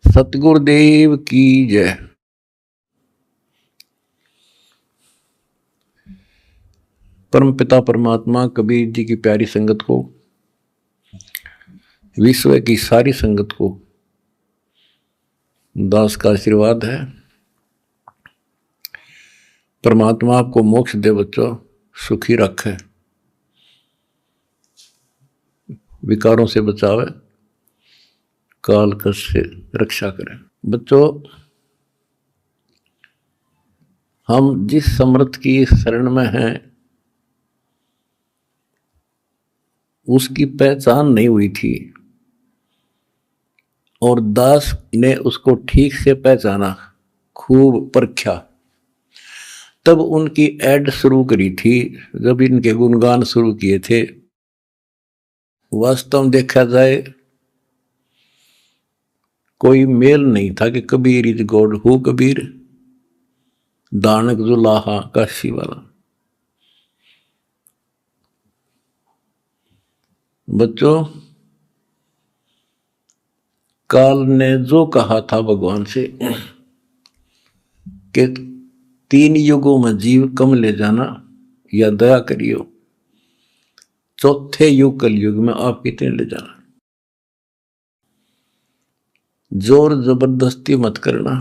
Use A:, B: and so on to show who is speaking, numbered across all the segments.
A: सतगुरुदेव की जय। परम पिता परमात्मा कबीर जी की प्यारी संगत को, विश्व की सारी संगत को दास का आशीर्वाद है। परमात्मा आपको मोक्ष दे बच्चों, सुखी रखे, विकारों से बचावे, काल कष्ट से रक्षा करे। बच्चों, हम जिस समर्थ की शरण में हैं उसकी पहचान नहीं हुई थी और दास ने उसको ठीक से पहचाना, खूब परखा, तब उनकी ऐड शुरू करी थी, जब इनके गुणगान शुरू किए थे। वास्तव में देखा जाए कोई मेल नहीं था कि Kabir is God, who Kabir, दानक जुलाहा काशी वाला। बच्चों, काल ने जो कहा था भगवान से कि 3 युगों में जीव कम ले जाना या दया करियो, चौथे युग कलयुग में आप कितने ले जाना, जोर जबरदस्ती मत करना,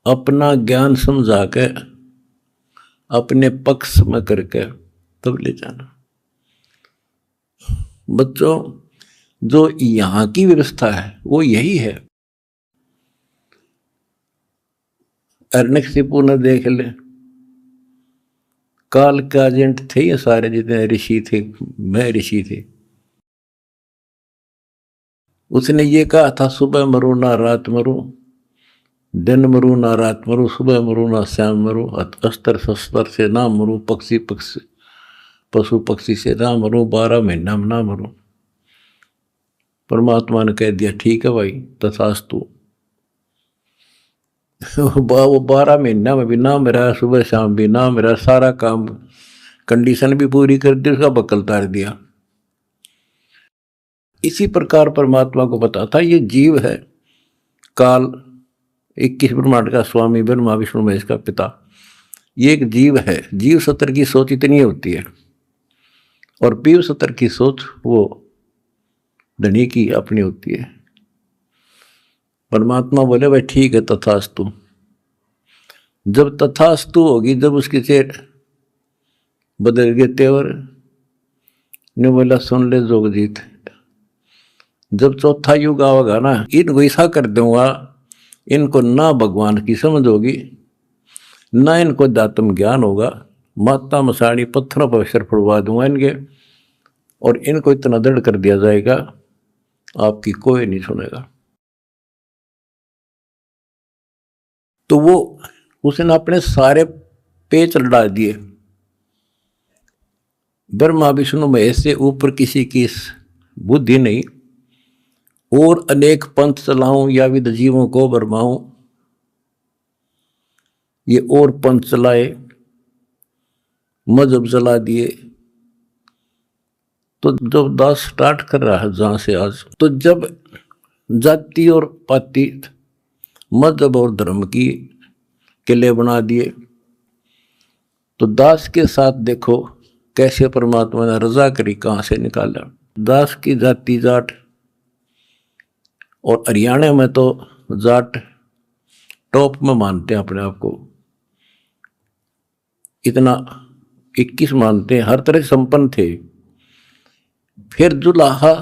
A: अपना ज्ञान समझा के अपने पक्ष में करके तब ले जाना। बच्चों, जो यहां की व्यवस्था है वो यही है। हिरण्यकशिपु ने देख ले, काल के एजेंट थे ये सारे, जितने ऋषि थे, मैं ऋषि थे। उसने ये कहा था, सुबह मरो ना रात मरो, दिन मरो ना रात मरो, सुबह मरो ना शाम मरो, अस्त्र शस्त्र से ना मरो, पशु पक्षी से ना मरो, 12 महीना में ना मरो। परमात्मा ने कह दिया, ठीक है भाई, तथास्तु। वो 12 महीना में भी ना मेरा, सुबह शाम भी ना मेरा, सारा काम कंडीशन भी पूरी कर दी, उसका बक्कल तार दिया। इसी प्रकार परमात्मा को पता था ये जीव है, काल 21 ब्रह्मांड का स्वामी, ब्रह्मा विष्णु महेश का पिता, ये एक जीव है। जीव सत्र की सोच इतनी होती है और पीव सत्र की सोच वो धनी की अपनी होती है। परमात्मा बोले, भाई ठीक है, तथास्तु। जब तथास्तु होगी, जब उसके चेहर बदल गए तेवर, ने बोला, सुन ले जोगजीत, जब चौथा युग आवेगा ना, इनको ऐसा कर दूंगा, इनको ना भगवान की समझ होगी, ना इनको अध्यात्म ज्ञान होगा, माता मसाणी पत्थरों पर सिर फुड़वा दूंगा इनके, और इनको इतना दृढ़ कर दिया जाएगा आपकी कोई नहीं सुनेगा। तो वो उसने अपने सारे पेच लड़ा दिए। ब्रह्मा विष्णु महेश से ऊपर किसी की बुद्धि नहीं, और अनेक पंथ चलाऊं या विद जीवों को बरमाऊं, ये और पंथ चलाए, मजहब चला दिए। तो जब दास स्टार्ट कर रहा है जहां से आज, तो जब जाति और पाति, मजहब और धर्म की किले बना दिए, तो दास के साथ देखो कैसे परमात्मा ने रजा करी, कहां से निकाला। दास की जाति जाट, और हरियाणा में तो जाट टॉप में मानते हैं अपने आप को, इतना 21 मानते हैं, हर तरह संपन्न थे। फिर जुलाहा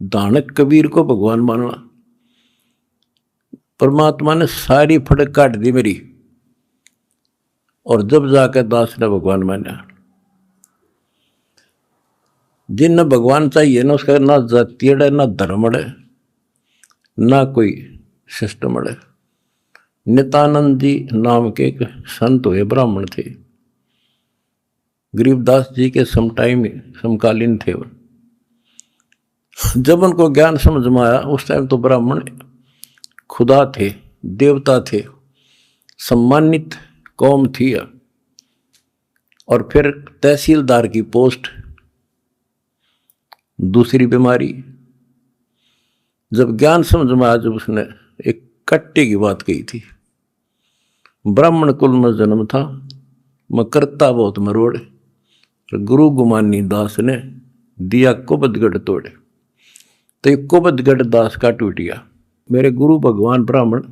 A: दानक कबीर को भगवान माना, परमात्मा ने सारी फड़क काट दी मेरी, और जब जाकर दास ने भगवान माना। जिन भगवान चाहिए ना, उसका ना जाति है, ना धर्म है, ना कोई सिस्टम है। नित्यानंद जी नाम के एक संत हुए, ब्राह्मण थे, गरीबदास जी के समकालीन थे वो। जब उनको ज्ञान समझ में आया, उस टाइम तो ब्राह्मण खुदा थे, देवता थे, सम्मानित कौम थी। और फिर तहसीलदार की पोस्ट, दूसरी बीमारी, जब ज्ञान समझ में आया, जब उसने एक कट्टे की बात कही थी, ब्राह्मण कुल में जन्म था, मैं करता बहुत मरोड़, गुरु गुमानी दास ने दिया कुबदगढ़ तोड़े। तो ये कुबदगढ़ दास का टूट गया। मेरे गुरु भगवान ब्राह्मण,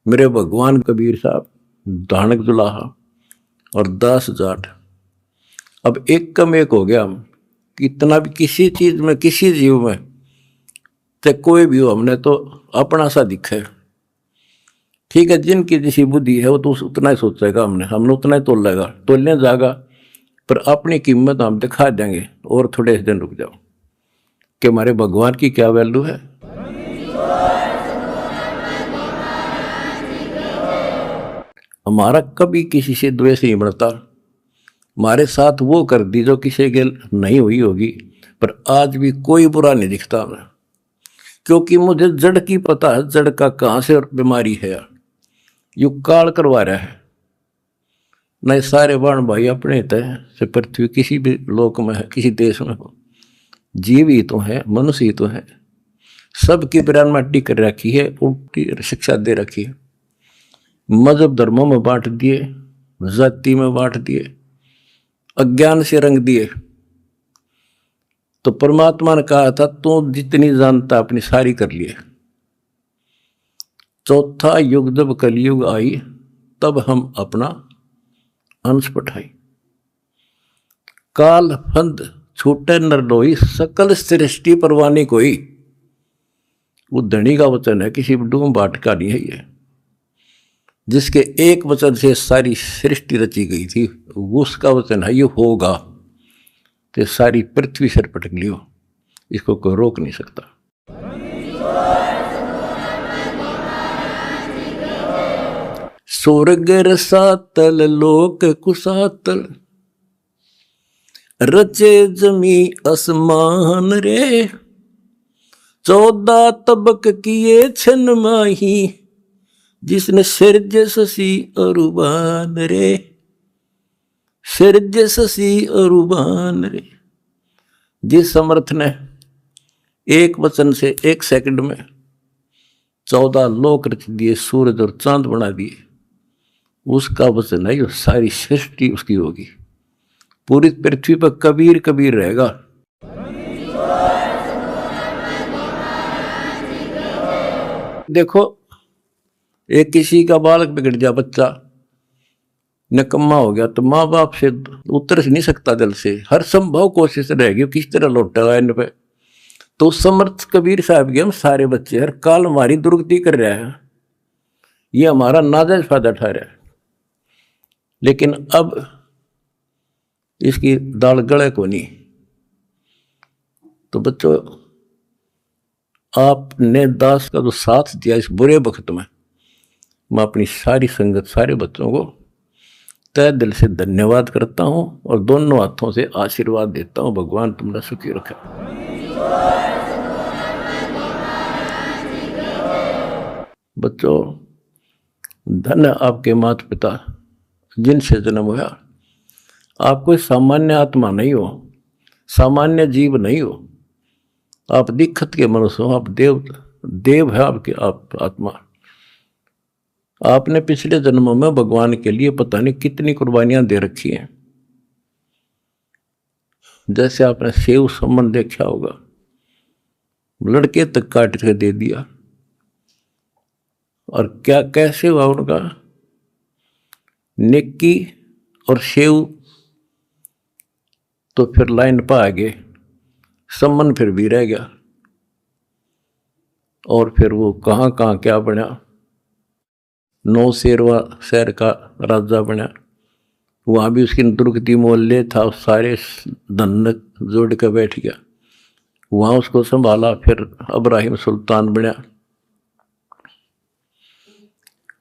A: मेरे भगवान कबीर साहब, धानक जुलाहा और दास जाट, अब एक कम एक हो गया हम। इतना भी किसी चीज में, किसी जीव में, चाहे कोई भी हो, हमने तो अपना सा दिखा है। ठीक है, जिनकी जैसी बुद्धि है वो तो उतना ही सोचेगा, हमने उतना ही तोलेगा, तोलने जाएगा, पर अपनी कीमत हम दिखा देंगे। और थोड़े दिन रुक जाओ कि हमारे भगवान की क्या वैल्यू है। हमारा कभी किसी से द्वेष नहीं बढ़ता। हमारे साथ वो कर दी जो किसी के नहीं हुई होगी, पर आज भी कोई बुरा नहीं दिखता हमें, क्योंकि मुझे जड़ की पता है, जड़ का कहाँ से बीमारी है। यू काल करवा रहा है। नहीं सारे बाण भाई अपने तय से पृथ्वी किसी भी लोक में है, किसी देश में हो, जीव ही तो है, मनुष्य ही तो है। सबकी ब्रह्मांडी कर रखी है, उल्टी शिक्षा दे रखी है। मजहब धर्मों में बांट दिए, जाति में बांट दिए, अज्ञान से रंग दिए। तो परमात्मा ने कहा था तू जितनी जानता अपनी सारी कर लिए। चौथा युग जब कलयुग आई, तब हम अपना अंश पठाई। काल फंद छूटे नर लोई, सकल सृष्टि परवानी कोई। वो धनी का वचन है, किसी डूम बाट का नहीं है ये। जिसके एक वचन से सारी सृष्टि रची गई थी, उसका वचन है ये होगा, तो सारी पृथ्वी सिर पटक लियो, इसको कोई रोक नहीं सकता। स्वर्ग रसातल लोक कुसातल, रचे जमी असमान रे। 14 तबक किए छन माही, जिसने सिरज ससी अरुबान रे। सिरज ससी अरुबान रे। जिस समर्थ ने एक वचन से 1 सेकंड में 14 लोक रच दिए, सूरज और चांद बना दिए, उसका वचन है, सारी सृष्टि उसकी होगी। पूरी पृथ्वी पर कबीर कबीर रहेगा। देखो, एक किसी का बालक बिगड़ गया, बच्चा निकम्मा हो गया, तो माँ बाप से उतर नहीं सकता दिल से, हर संभव कोशिश रहेगी किस तरह लौटेगा इन पे। तो समर्थ कबीर साहब के हम सारे बच्चे हर काल हमारी दुर्गति कर रहे हैं, ये हमारा नाजायज फायदा उठा रहा है। लेकिन अब इसकी दाल गले को नहीं। तो बच्चों, आपने दास का जो साथ दिया इस बुरे वक्त में, मैं अपनी सारी संगत, सारे बच्चों को तय दिल से धन्यवाद करता हूं और दोनों हाथों से आशीर्वाद देता हूं। भगवान तुमने सुखी रखा। बच्चों, धन्य आपके माता पिता जिनसे जन्म हुआ। आप कोई सामान्य आत्मा नहीं हो, सामान्य जीव नहीं हो, आप दिक्कत के मनुष्य हो, आप देव है आपके, आप आत्मा। आपने पिछले जन्मों में भगवान के लिए पता नहीं कितनी कुर्बानियां दे रखी हैं। जैसे आपने सेव सम्मन देखा होगा, लड़के तक काट के दे दिया, और क्या कैसे हुआ उनका, नेकी और सेव तो फिर लाइन पर आ गए, सम्मन फिर भी रह गया, और फिर वो कहाँ कहाँ क्या बना, 9 शेरवा शहर का राजा बना, वहाँ भी उसकी दुर्गति मोहल्ले था, सारे धन जोड़ के बैठ गया, वहाँ उसको संभाला, फिर इब्राहिम सुल्तान बना,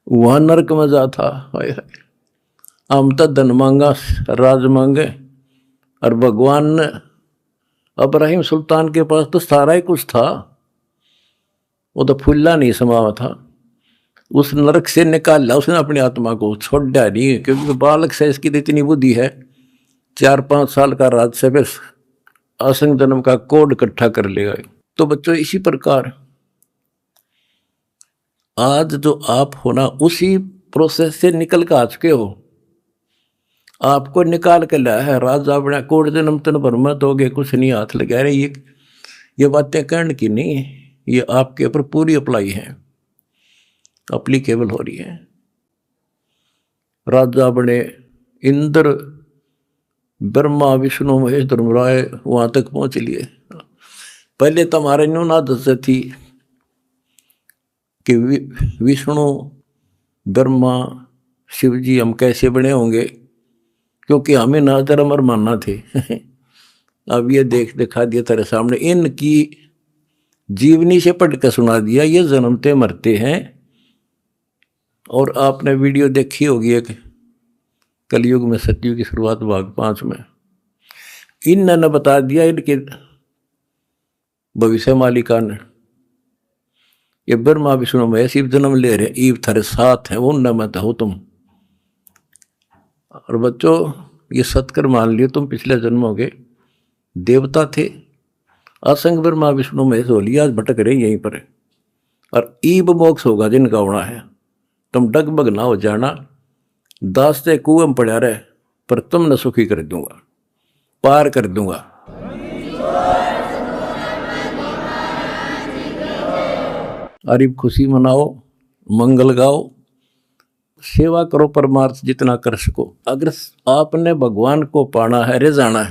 A: वहाँ नरक में जा था। हम तो धन मांगा, राज मांगे, और भगवान ने इब्राहिम सुल्तान के पास तो सारा ही कुछ था, वो तो फुल्ला नहीं समावा था, उस नरक से निकाला उसने अपनी आत्मा को, छोड़ा नहीं, क्योंकि बालक से इसकी तो इतनी बुद्धि है, 4-5 साल का राज से फिर असंग जन्म का कोड इकट्ठा कर लेगा। तो बच्चों इसी प्रकार आज जो आप होना उसी प्रोसेस से निकल कर आ चुके हो। आपको निकाल के लाया है राजा बना कोट जन्म तन भरमत हो गए कुछ नहीं हाथ लगा रहे। ये बातें कहने की नहीं है, ये आपके ऊपर पूरी अप्लाई है, अप्लीकेबल हो रही है। राजा बने इंद्र ब्रह्मा विष्णु महेश धर्मराय वहां तक पहुंच लिए। पहले तो हमारे न्यून आदत थी कि विष्णु ब्रह्मा शिव जी हम कैसे बने होंगे, क्योंकि हमें ना धर्म और मानना थे। अब ये दिखा दिया तेरे सामने, इनकी जीवनी से पढ़ कर सुना दिया, ये जन्मते मरते हैं। और आपने वीडियो देखी होगी एक कलयुग में सतयुग की शुरुआत भाग 5 में, इन्होंने बता दिया इनके भविष्य मालिका ने, ये ब्रह्मा विष्णु महेश शिव जन्म ले रहे, ईव थारे साथ है वो न मत हो तुम। और बच्चों ये सत्कर मान लियो तुम पिछले जन्मों के देवता थे, असंग ब्रह्मा विष्णु महेश हो लिया, आज भटक रहे यहीं पर। और ईब मोक्ष होगा जिनका होना है, तुम डगमग ना हो जाना, दास से कुएं में पड़ा रहे पर तुम न सुखी कर दूंगा, पार कर दूंगा। अरे खुशी मनाओ, मंगल गाओ, सेवा करो परमार्थ जितना कर सको। अगर आपने भगवान को पाना है, रिझाना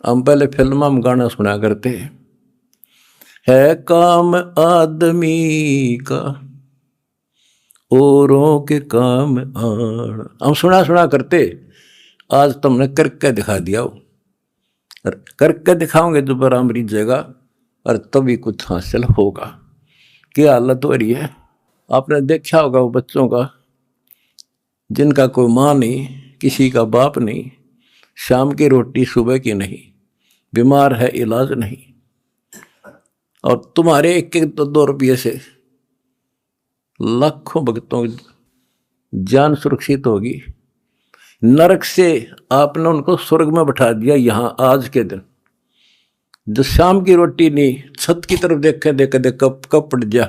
A: हम पहले फिल्म में गाना सुना करते है काम आदमी का औरों के काम आना, हम सुना करते। आज तुमने करके दिखा दिया, करके दिखाओगे दोबारा हम रिझेगा और तभी कुछ हासिल होगा। क्या हालत हो रही है, आपने देखा होगा वो बच्चों का जिनका कोई माँ नहीं, किसी का बाप नहीं, शाम की रोटी सुबह की नहीं, बीमार है इलाज नहीं, और तुम्हारे 1-2 रुपये से लाखों भक्तों की जान सुरक्षित होगी। नरक से आपने उनको स्वर्ग में बैठा दिया यहाँ आज के दिन। जो शाम की रोटी नहीं, छत की तरफ देखे कब पड़ जा,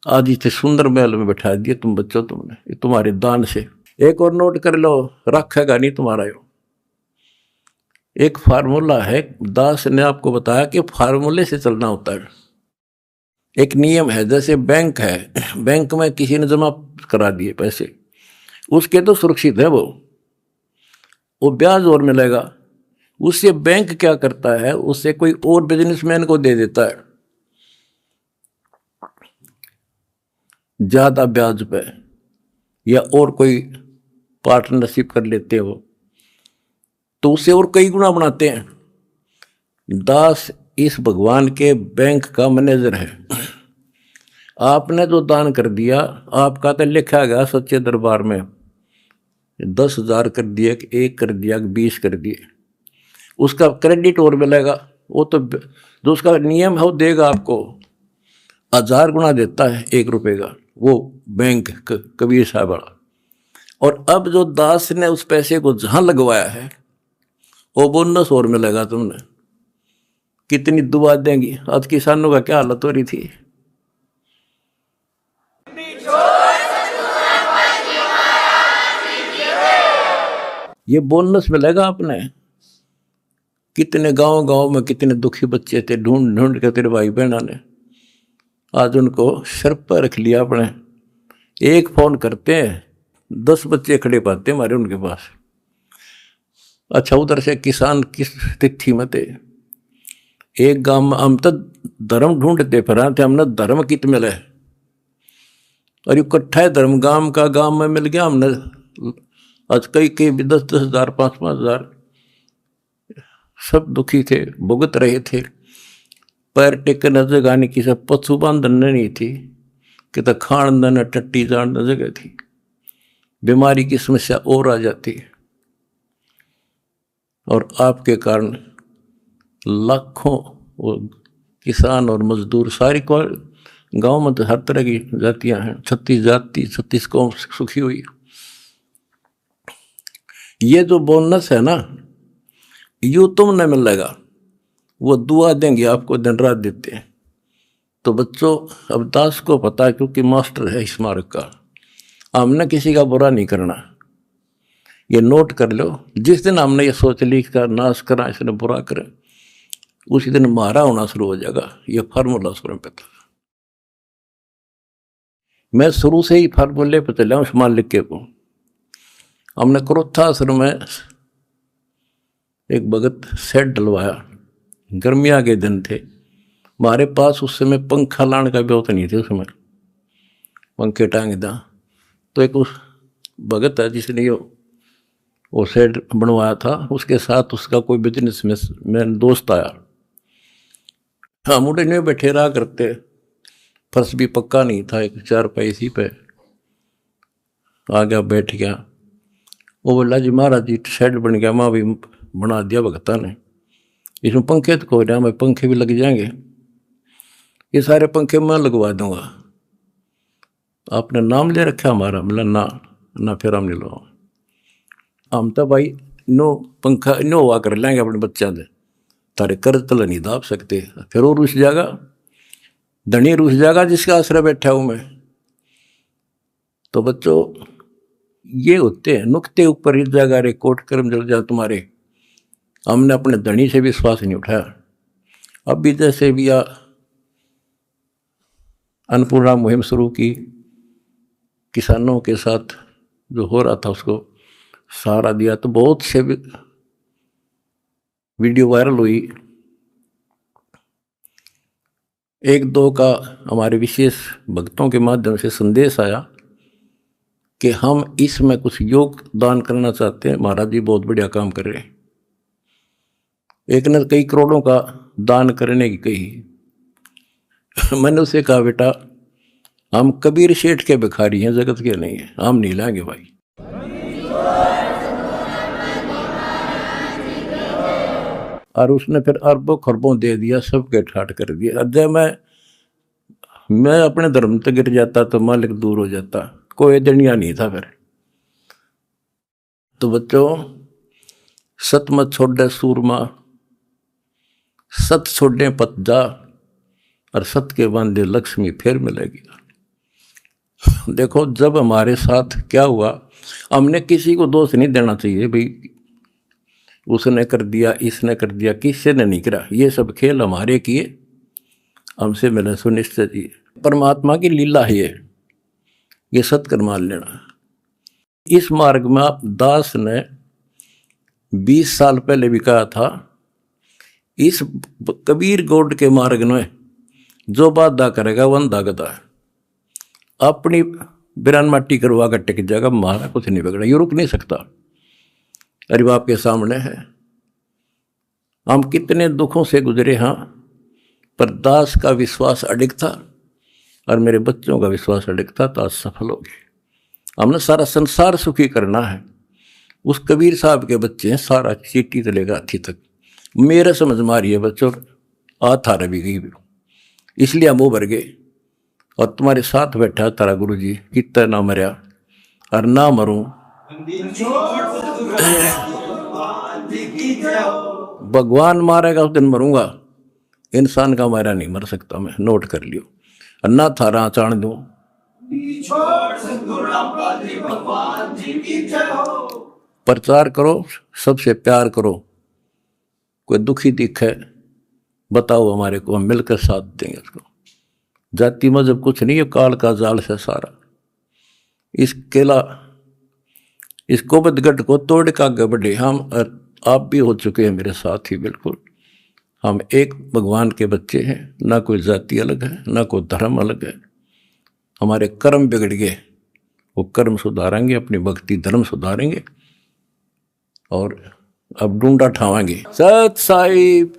A: आज इतने सुंदर महल में बैठा दिए तुम बच्चों, तुमने ये तुम्हारे दान से। एक और नोट कर लो, रखेगा नहीं तुम्हारा यो। एक फार्मूला है, दास ने आपको बताया कि फार्मूले से चलना होता है। एक नियम है, जैसे बैंक है, बैंक में किसी ने जमा करा दिए पैसे, उसके तो सुरक्षित है वो ब्याज और मिलेगा। उससे बैंक क्या करता है, उससे कोई और बिजनेसमैन को दे देता है ज्यादा ब्याज पे, या और कोई पार्टनरशिप कर लेते हो तो उससे और कई गुना बनाते हैं। दास इस भगवान के बैंक का मैनेजर है। आपने जो दान कर दिया, आपका तो लिखा गया सच्चे दरबार में 10,000 कर दिया, 1 कर दिया, 20 कर दिए, उसका क्रेडिट और मिलेगा। वो तो जो उसका नियम है वो देगा आपको, 1000 गुना देता है 1 रुपये का वो बैंक कबीर साहब वाला। और अब जो दास ने उस पैसे को जहां लगवाया है वो बोनस और मिलेगा। तुमने कितनी दुआ देंगी। आज किसानों का क्या हालत हो रही थी। ये बोनस मिलेगा आपने। कितने गांव में कितने दुखी बच्चे थे, ढूंढ ढूंढ के तेरे भाई बहना ने आज उनको सर पर रख लिया अपने। एक फोन करते हैं 10 बच्चे खड़े पाते हमारे उनके पास। अच्छा, उधर से किसान किस तिथि में थे। एक गांव में हम तो धर्म ढूंढते फिर थे, हमने धर्म कित मिले और इकट्ठा है धर्म गांव में मिल गया हमने। आज कई 10-10 हज़ार 5-5 हज़ार सब दुखी थे, भुगत रहे थे। पैर टेकने जगह नहीं, किसी पशु बांधन नहीं थी, कि तो खान न टट्टी जान जगह थी। बीमारी की समस्या और आ जाती है। और आपके कारण लाखों वो किसान और मजदूर, सारी को गांव में तो हर तरह की जातियां हैं, 36 जाति 36 कौम सुखी हुई। ये जो बोनस है ना, यू तुमने मिलेगा। वो दुआ देंगे आपको, दिन रात देते हैं। तो बच्चों, अब दास को पता है, क्योंकि मास्टर है इस मार्ग का, हमने किसी का बुरा नहीं करना। ये नोट कर लो, जिस दिन हमने ये सोच ली इसका नाश करा, इसने बुरा करे, उसी दिन मारा होना शुरू हो जाएगा। ये फार्मूला शुरू पे था। मैं शुरू से ही फार्मूले पे चला हूँ उस मालिक के को। हमने क्रोथाश्रम में एक भगत सेट डलवाया, गर्मिया के दिन थे, हमारे पास उस समय पंखा लाने का भी होता नहीं थे, उस समय पंखे टांग दा। तो एक उस भगत है जिसने वो सेट बनवाया था, उसके साथ उसका कोई बिजनेस में मेरा दोस्त आया। हाँ, मुझे नहीं बैठे रहा करते, फर्श भी पक्का नहीं था, एक चारपाई इसी पे आ गया, बैठ गया। वो बोला जी महाराज जी शेड बन गया, माँ भी बना दिया भगता ने, इसमें पंखे तो हो रहा, मैं पंखे भी लग जाएंगे, ये सारे पंखे मैं लगवा दूंगा। आपने नाम ले रखा हमारा? बोला ना फिर हम नहीं लो, हम तो भाई नो पंखा नो हुआ कर लेंगे अपने बच्चा दे, तारे कर्ज तल नहीं दाब सकते। फिर वो रुस जाएगा, धनी रुस जाएगा जिसका आश्रय बैठा हूं मैं। तो बच्चों, ये होते हैं नुक्ते ऊपर इस जगह रे कोट कर्म जल जा तुम्हारे। हमने अपने धनी से विश्वास नहीं उठाया। अब भी जैसे भी अन्नपूर्णा मुहिम शुरू की, किसानों के साथ जो हो रहा था उसको सहारा दिया, तो बहुत से वीडियो वायरल हुई। एक दो का हमारे विशेष भक्तों के माध्यम से संदेश आया कि हम इसमें कुछ योगदान करना चाहते हैं, महाराज जी बहुत बढ़िया काम कर रहे हैं। एक ने कई करोड़ों का दान करने की कही। मैंने उसे कहा बेटा हम कबीर शेठ के भिखारी हैं, जगत के नहीं है, हम नहीं लाएंगे भाई। और उसने फिर अरबों खरबों दे दिया, सबके ठाट कर दिया। जब मैं अपने धर्म तक गिर जाता तो मालिक दूर हो जाता, कोई दनिया नहीं था फिर। तो बच्चों, सत मत छोड़े सूरमा, सत छोड़ने पत जा, और सत के बांधे लक्ष्मी फिर मिलेगी। देखो जब हमारे साथ क्या हुआ, हमने किसी को दोष नहीं देना चाहिए भाई उसने कर दिया, इसने कर दिया, किसी ने नहीं करा। ये सब खेल हमारे किए, हमसे मिले सुनिश्चित ही परमात्मा की लीला है ये सत्कर मान लेना। इस मार्ग में आप दास ने 20 साल पहले भी कहा था, इस कबीर गौड़ के मार्ग में जो बाधा करेगा वंदा गदा है। अपनी बिरान माटी करवा कर टिक जाएगा, हमारा कुछ नहीं बिगड़ा, ये रुक नहीं सकता। अरे बाप के सामने है, हम कितने दुखों से गुजरे। हाँ, पर दास का विश्वास अडिग था और मेरे बच्चों का विश्वास अडिग था, तो आज सफल हो गए। हमने सारा संसार सुखी करना है। उस कबीर साहब के बच्चे हैं, सारा चीटी से लेकर हाथी तक। मेरे समझ मारिए बच्चों, थारा भी गई, इसलिए हम उभर गए। और तुम्हारे साथ बैठा तारा गुरु जी, कितना ना मरिया और ना मरूं, भगवान मारेगा उस दिन मरूंगा, इंसान का मारा नहीं मर सकता मैं, नोट कर लियो। अन्ना थारा चाण दूं, प्रचार करो, सबसे प्यार करो। कोई दुखी दिखे बताओ हमारे को, हम मिलकर साथ देंगे उसको। जाति मजहब कुछ नहीं है, काल का जाल से सारा। इस केला, इस कोबतगढ़ को तोड़ का आगे बढ़े। हम आप भी हो चुके हैं मेरे साथ ही, बिल्कुल हम एक भगवान के बच्चे हैं, ना कोई जाति अलग है, ना कोई धर्म अलग है। हमारे कर्म बिगड़ गए, वो कर्म सुधारेंगे, अपनी भक्ति धर्म सुधारेंगे और अब ढूंढा ठावाएंगे। सत साहिब।